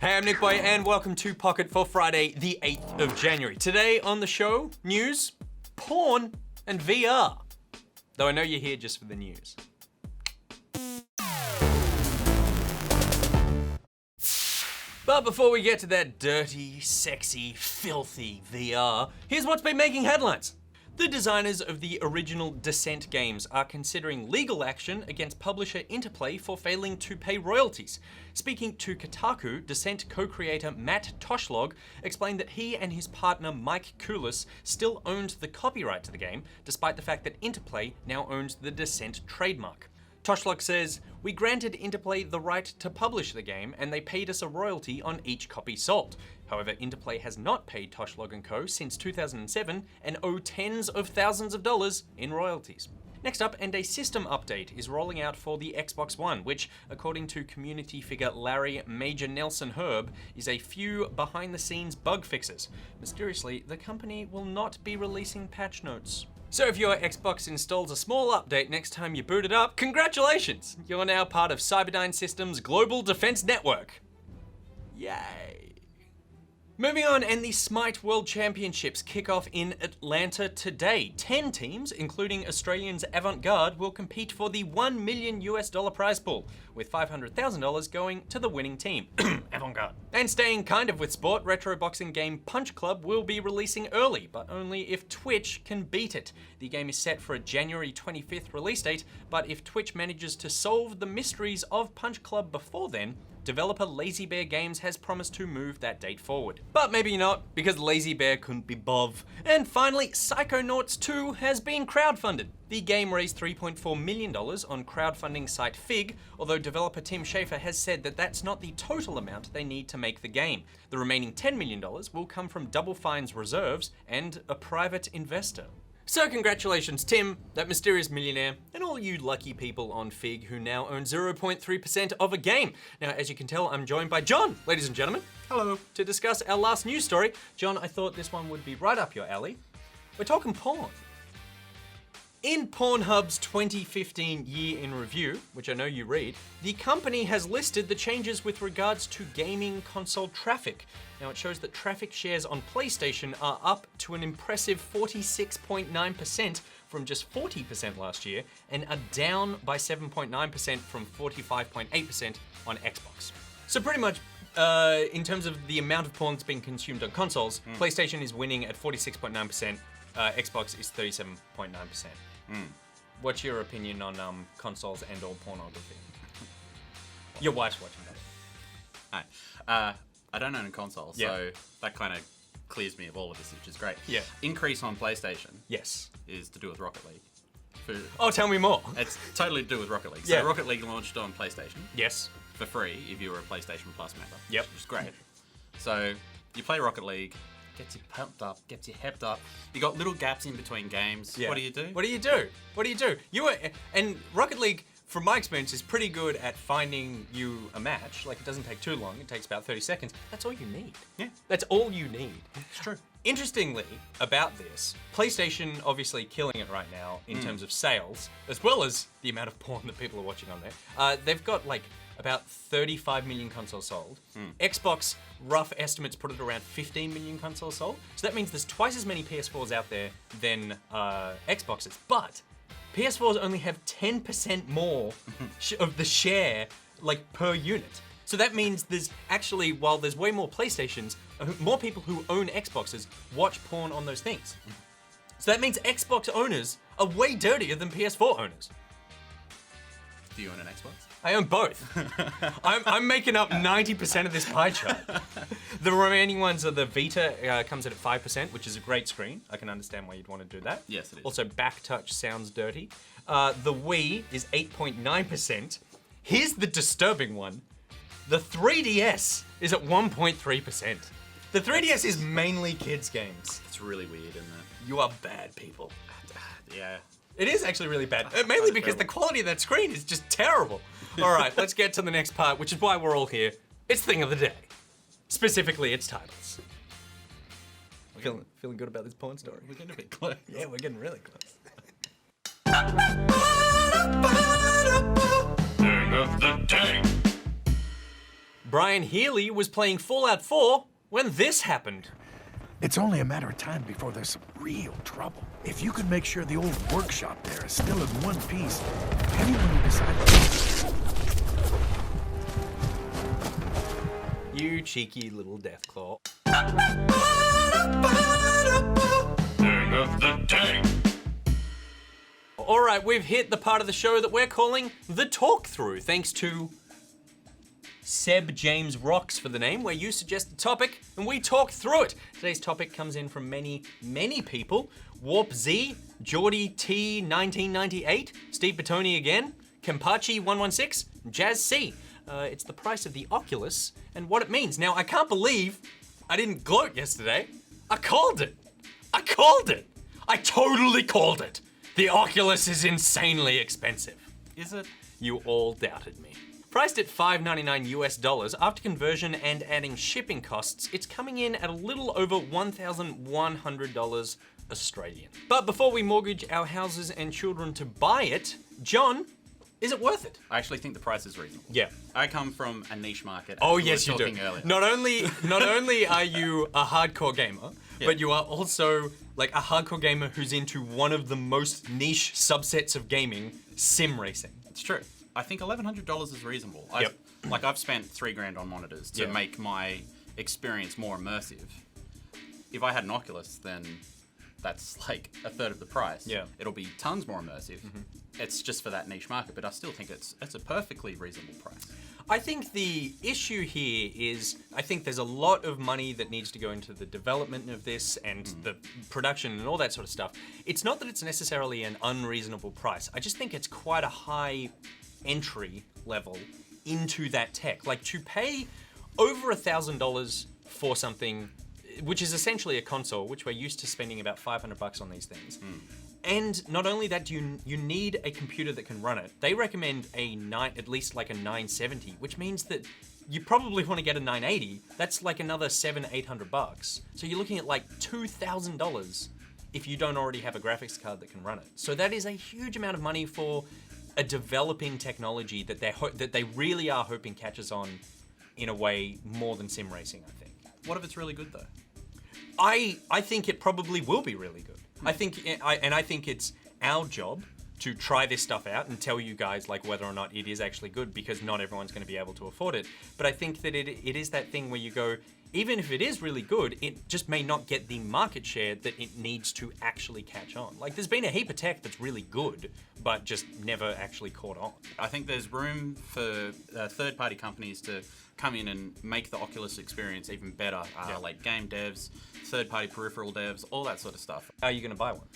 Hey, I'm NichBoy and welcome to Pocket for Friday, the 8th of January. Today on the show, news, porn, and VR. Though I know you're here just for the news. But before we get to that dirty, sexy, filthy VR, here's what's been making headlines. The designers of the original Descent games are considering legal action against publisher Interplay for failing to pay royalties. Speaking to Kotaku, Descent co-creator Matt Toshlog explained that he and his partner Mike Kulis still owned the copyright to the game, despite the fact that Interplay now owns the Descent trademark. Toshlog says, "We granted Interplay the right to publish the game and they paid us a royalty on each copy sold. However, Interplay has not paid Toshlog & Co. since 2007 and owe tens of thousands of dollars in royalties." Next up, and a system update is rolling out for the Xbox One, which, according to community figure Larry Major Nelson Herb, is a few behind-the-scenes bug fixes. Mysteriously, the company will not be releasing patch notes. So if your Xbox installs a small update next time you boot it up, congratulations! You're now part of Cyberdyne Systems' Global Defense Network. Yay. Moving on, and the Smite World Championships kick off in Atlanta today. 10 teams, including Australians Avant-Garde, will compete for the $1 million prize pool, with $500,000 going to the winning team, Avant-Garde. And staying kind of with sport, retro boxing game Punch Club will be releasing early, but only if Twitch can beat it. The game is set for a January 25th release date, but if Twitch manages to solve the mysteries of Punch Club before then, developer Lazy Bear Games has promised to move that date forward. But maybe not, because Lazy Bear couldn't be bov. And finally, Psychonauts 2 has been crowdfunded. The game raised $3.4 million on crowdfunding site Fig, although developer Tim Schafer has said that that's not the total amount they need to make the game. The remaining $10 million will come from Double Fine's reserves and a private investor. So congratulations, Tim, that mysterious millionaire, and all you lucky people on Fig who now own 0.3% of a game. Now, as you can tell, I'm joined by John, ladies and gentlemen. Hello. To discuss our last news story. John, I thought this one would be right up your alley. We're talking porn. In Pornhub's 2015 Year in Review, which I know you read, the company has listed the changes with regards to gaming console traffic. Now it shows that traffic shares on PlayStation are up to an impressive 46.9% from just 40% last year, and are down by 7.9% from 45.8% on Xbox. So pretty much, in terms of the amount of porn that's being consumed on consoles, PlayStation is winning at 46.9%, Xbox is 37.9%. What's your opinion on consoles and or pornography? Your wife's watching that. Hi. I don't own a console, so that kind of clears me of all of this, which is great. Yeah. Increase on PlayStation. Yes. Is to do with Rocket League. Oh, tell me more. It's totally to do with Rocket League. Yeah. So Rocket League launched on PlayStation. Yes. For free if you were a PlayStation Plus member. Yep. Which is great. So you play Rocket League, gets you pumped up, gets you hepped up. You got little gaps in between games. Yeah. What do you do? What do you do? What do you do? And Rocket League, from my experience, is pretty good at finding you a match. Like, it doesn't take too long. It takes about 30 seconds. That's all you need. Yeah. That's all you need. It's true. Interestingly, about this, PlayStation obviously killing it right now in terms of sales, as well as the amount of porn that people are watching on there. They've got like about 35 million consoles sold. Xbox, rough estimates put it around 15 million consoles sold. So that means there's twice as many PS4s out there than Xboxes. But PS4s only have 10% more of the share, like, per unit. So that means there's actually, while there's way more PlayStations, more people who own Xboxes watch porn on those things. So that means Xbox owners are way dirtier than PS4 owners. Do you own an Xbox? I own both. I'm making up 90% of this pie chart. The remaining ones are the Vita, comes in at 5%, which is a great screen. I can understand why you'd want to do that. Yes, it is. Also, back touch sounds dirty. The Wii is 8.9%. Here's the disturbing one. The 3DS is at 1.3%. The 3DS is mainly kids' games. It's really weird, isn't it? You are bad people. Yeah. It is actually really bad, mainly because the quality of that screen is just terrible. All right, let's get to the next part, which is why we're all here. It's Thing of the Day. Specifically, its titles. Feeling good about this porn story? We're getting a bit close. Yeah, we're getting really close. Thing of the Day. Brian Healy was playing Fallout 4 when this happened. It's only a matter of time before there's some real trouble. If you could make sure the old workshop there is still in one piece, anyone who decides... You cheeky little Deathclaw. End of the day. All right, we've hit the part of the show that we're calling the talk through, thanks to Seb James Rocks for the name, where you suggest a topic and we talk through it. Today's topic comes in from many people. Warp Z, Geordie T 1998, Steve Bertoni again, Kempachi 116, Jazz C. It's the price of the Oculus and what it means. Now, I can't believe I didn't gloat yesterday. I called it. I totally called it. The Oculus is insanely expensive. Is it? You all doubted me. Priced at $599 US, after conversion and adding shipping costs, it's coming in at a little over $1,100 Australian. But before we mortgage our houses and children to buy it, John, is it worth it? I actually think the price is reasonable. Yeah. I come from a niche market. Oh as we yes, were you do. talking earlier. Not only are you a hardcore gamer, Yeah. but you are also like a hardcore gamer who's into one of the most niche subsets of gaming, sim racing. It's true. I think $1,100 is reasonable. Yep. I've spent $3,000 on monitors to Yeah. make my experience more immersive. If I had an Oculus, then that's like a third of the price. Yeah. It'll be tons more immersive. It's just for that niche market, but I still think it's a perfectly reasonable price. I think the issue here is, I think there's a lot of money that needs to go into the development of this and the production and all that sort of stuff. It's not that it's necessarily an unreasonable price. I just think it's quite a high entry level into that tech. Like to pay over $1,000 for something, which is essentially a console, which we're used to spending about $500 on these things. And not only that, you need a computer that can run it. They recommend at least like a 970, which means that you probably want to get a 980. That's like another $700-800. So you're looking at like $2,000 if you don't already have a graphics card that can run it. So that is a huge amount of money for a developing technology that they really are hoping catches on in a way more than sim racing, I think. What if it's really good though? I think it probably will be really good. I think it's our job to try this stuff out and tell you guys like whether or not it is actually good, because not everyone's going to be able to afford it. But I think that it is that thing where you go, even if it is really good, it just may not get the market share that it needs to actually catch on. Like there's been a heap of tech that's really good, but just never actually caught on. I think there's room for third-party companies to come in and make the Oculus experience even better. Like game devs, third-party peripheral devs, all that sort of stuff. Are you going to buy one?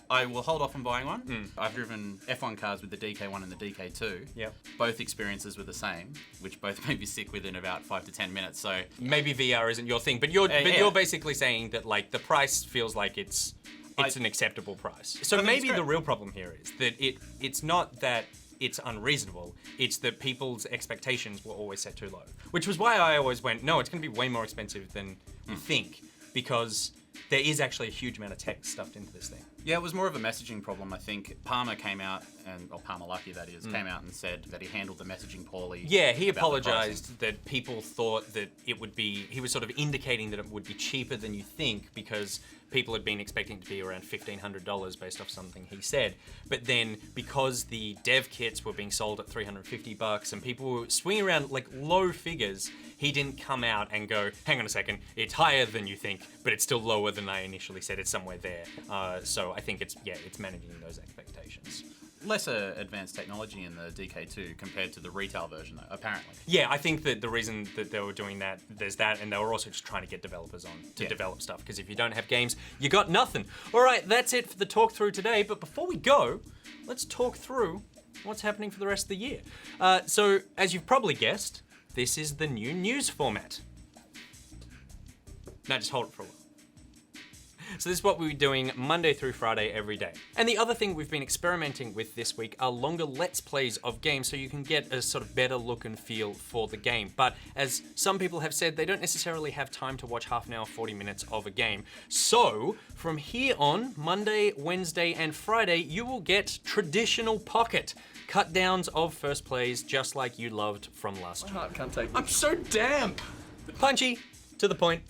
I will hold off on buying one. I've driven F1 cars with the DK1 and the DK2. Yep. Both experiences were the same, which both made me sick within about 5 to 10 minutes. So Maybe VR isn't your thing, but you're yeah. basically saying that like the price feels like it's an acceptable price. So I think it's maybe the great. real problem here is that it's not that it's unreasonable, it's that people's expectations were always set too low. Which was why I always went, no, it's going to be way more expensive than you think, because there is actually a huge amount of tech stuffed into this thing. yeah, it was more of a messaging problem. I think Palmer came out, Palmer Lucky that is, came out and said that he handled the messaging poorly. Yeah, he about the apologized that people thought that it would be, he was sort of indicating that it would be cheaper than you think because people had been expecting to be around $1,500 based off something he said. But then because the dev kits were being sold at $350 and people were swinging around like low figures, he didn't come out and go, hang on a second, it's higher than you think, but it's still lower than I initially said, it's somewhere there. So I think it's managing those expectations. Lesser advanced technology in the DK2 compared to the retail version, though, apparently. Yeah, I think that the reason that they were doing that, there's that, and they were also just trying to get developers on to develop stuff, because if you don't have games, you got nothing. All right, that's it for the talk through today, but before we go, let's talk through what's happening for the rest of the year. So, as you've probably guessed, this is the new news format. Now just hold it for a while. So this is what we're doing Monday through Friday every day. And the other thing we've been experimenting with this week are longer Let's Plays of games so you can get a sort of better look and feel for the game. But as some people have said, they don't necessarily have time to watch half an hour, 40 minutes of a game. So from here on, Monday, Wednesday, and Friday, you will get Traditional Pocket. cut downs of first plays just like you loved from last year. Heart can't take I'm so damp. Punchy, to the point,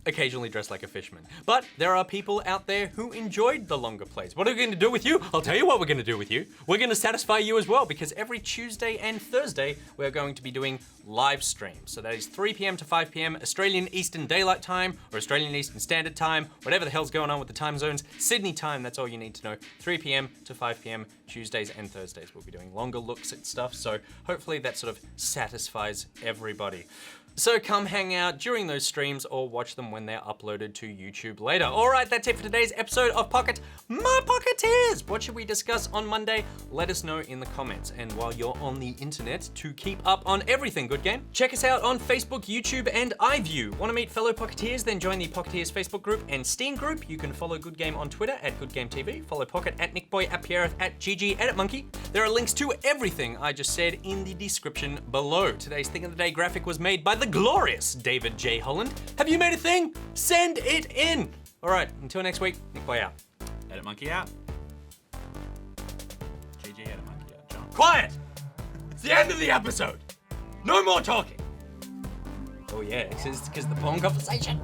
occasionally dressed like a fisherman. But there are people out there who enjoyed the longer plays. What are we going to do with you? I'll tell you what we're going to do with you. We're going to satisfy you as well, because every Tuesday and Thursday, we're going to be doing live streams. So that is 3 p.m. to 5 p.m. Australian Eastern Daylight Time, or Australian Eastern Standard Time, whatever the hell's going on with the time zones. Sydney time, that's all you need to know. 3 p.m. to 5 p.m. Tuesdays and Thursdays. We'll be doing longer looks at stuff, so hopefully that sort of satisfies everybody. So come hang out during those streams or watch them when they're uploaded to YouTube later. All right, that's it for today's episode of Pocket My Pocketeers. What should we discuss on Monday? Let us know in the comments. And while you're on the internet to keep up on everything Good Game, check us out on Facebook, YouTube, and iView. Want to meet fellow Pocketeers? Then join the Pocketeers Facebook group and Steam group. You can follow Good Game on Twitter at Good Game TV. Follow Pocket at NichBoy, at Pierreth, at GG, and at Monkey. There are links to everything I just said in the description below. Today's Thing of the Day graphic was made by the glorious David J. Holland. Have you made a thing? Send it in. All right, until next week, NichBoy out. Edit Monkey out. GG, Edit Monkey out. John. Quiet! It's the end of the episode. No more talking. Oh yeah, because the porn conversation.